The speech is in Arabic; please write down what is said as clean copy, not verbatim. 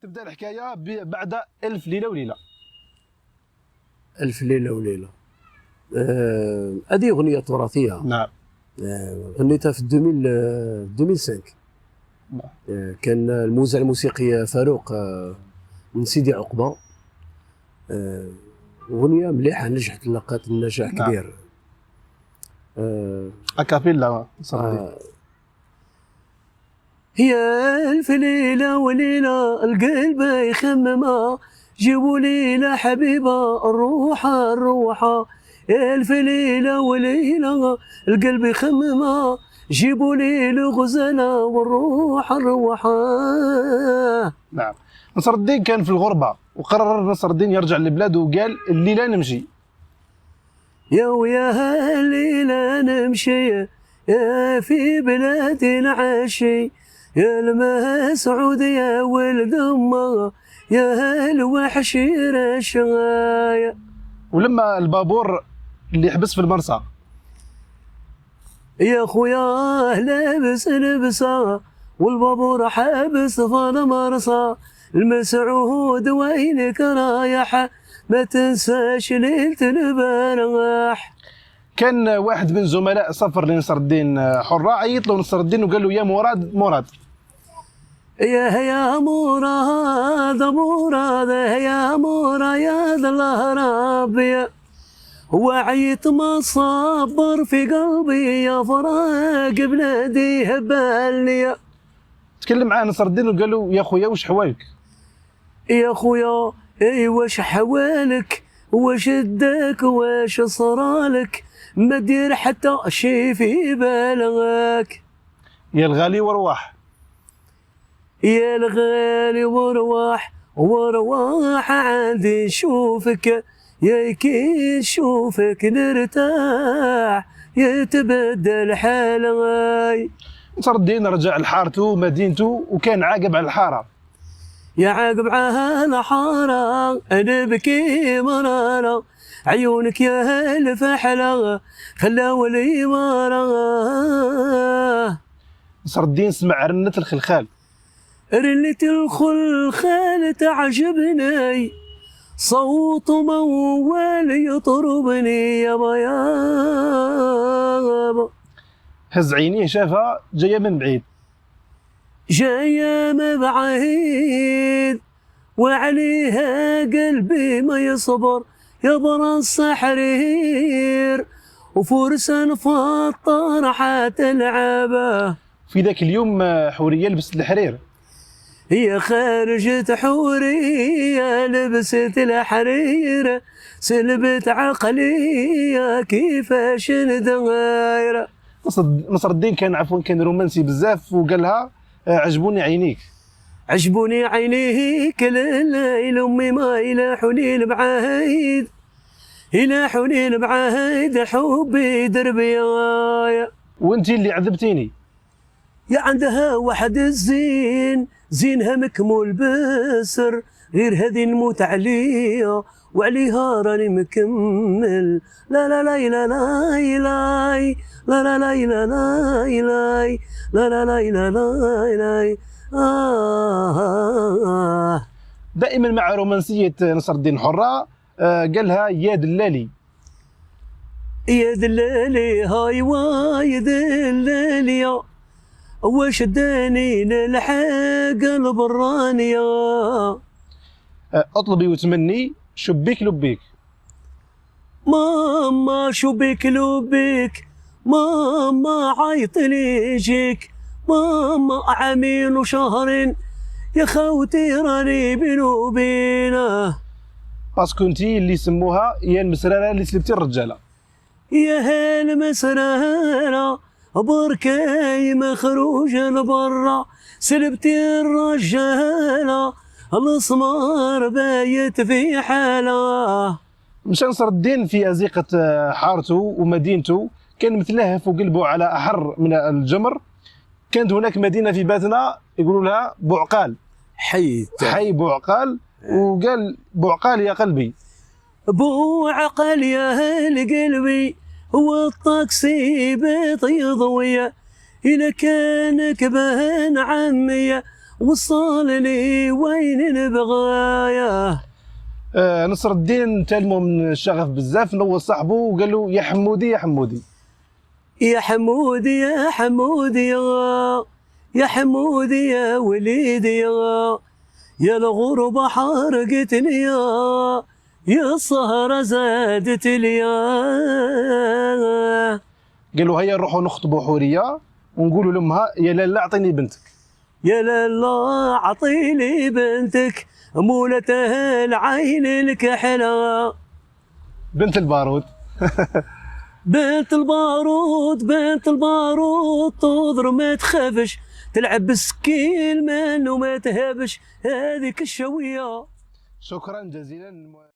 تبدا الحكايه بعد ألف ليله وليله. ألف ليلة وليلة. هذه أغنية تراثية. نعم. غنيتها في 2005. كان الموزع الموسيقي فاروق من سيدي عقبة. أغنية مليحة نجحت، لقات النجاح نعم. كبير. أكابيلا. هي ألف ليلة وليلة القلب يخممها، جيبوا ليلة حبيبة الروحة الروحة. ألف ليلة وليلة القلب يخممها، جيبوا ليلة غزالة والروحة الروحة. نعم. نصر الدين كان في الغربة وقرر نصر الدين يرجع لبلاده وقال الليلة نمشي. يا ويا الليلة نمشي يا في بلادي العشي، يا المسعود يا ولد امه، يا الوحش الشغاية. ولما البابور اللي يحبس في المرسى، يا خويا لابس لبسه والبابور حابس في المرسى، المسعود وينك رايح ما تنساش ليلة البارح. كان واحد من زملاء سفر لنصر الدين حرة عيط له نصر الدين وقال له يا مراد مراد. يا مراد مراد يا مراد يا الله ربي، وعيت ما صبر في قلبي يا فراق بلادي هبالي. تكلم معاه نصر الدين وقال له يا خويا واش حوالك؟ يا خويا اي واش حوالك، واش داك واش صرالك، ما دير حتى شي في بالك. يا الغالي ورواح، يا الغالي ورواح ورواح عندي نشوفك، يا كي نشوفك نرتاح يتبدل حالي. نصر الدين رجع لحارته مدينته وكان عاقب على الحاره. يا عاقب على الحاره انا بكي مراره، عيونك يا الفحله خلاو لي مراه. نصر الدين سمع رنة الخلخال، رنة الخلخال تعجبني، صوت موال يطربني يابا يابا. هز عينيه شافها جايه من بعيد، جاية من بعيد وعليها قلبي ما يصبر، يا براس حرير وفرسان فطر حتلعبه. في ذاك اليوم حوريه لبست الحرير، هي خارجة حورية لبست الحرير، سلبت عقلية كيفاش ندايرة. نصر الدين كان عفوا كان رومانسي بزاف وقال لها عجبوني عينيك. عجبوني عينيك الليل امي ما يلاحوني البعايد، يلاحوني البعايد حبي دربيايا. وانتي اللي عذبتيني. يا عندها واحد الزين زينها مكمول بسر، غير هذه نموت عليها وعليها راني مكمل. لا لا لا لا لا لا لا لا لا لا لا لا لا لا لا. دائما مع رومانسية نصر الدين حرة قالها يا دلالي. يا دلالي هاي واي دلالي، واش داني نلحق البرانية. اطلبي وتمني شبيك لبيك. ماما شبيك لبيك، ماما عيط لي يجيك، ماما عامين وشهرين يا خوتي راني بيني وبينه. باسكو انتي اللي سموها يا المسرارة اللي سلبتي الرجالة. يا هالمسرارة بركاي مخروج لبرا، سلبتي الرجالة الاسمار بايت في حاله. مشى نصر الدين في أزيقة حارته ومدينته، كان متلهف وقلبه على أحر من الجمر. كانت هناك مدينة في باتنا يقولوا لها بوعقال، حي بوعقال. وقال بوعقال يا قلبي، بوعقال يا قلبي، والطاكسي بيض يضوية إلا كان كبان عمية، وصلني وين نبغايا. نصر الدين تالمو من الشغف بزاف، نوض صاحبه وقال له يا حمودي يا حمودي. يا حمودي يا حمودي يا حمودي يا وليدي يا الغربة حرقتني يا السهرة زادت لي. قال له هيا نروحوا نخطبوا حوريه ونقولوا لامها يا لاله اعطيني بنتك. يا لاله اعطيني بنتك مولته العين الكحله. بنت البارود. بنت البارود بنت البارود تضر ما تخافش، تلعب بالسكين من وما تهابش هذيك الشويه. شكرا جزيلا.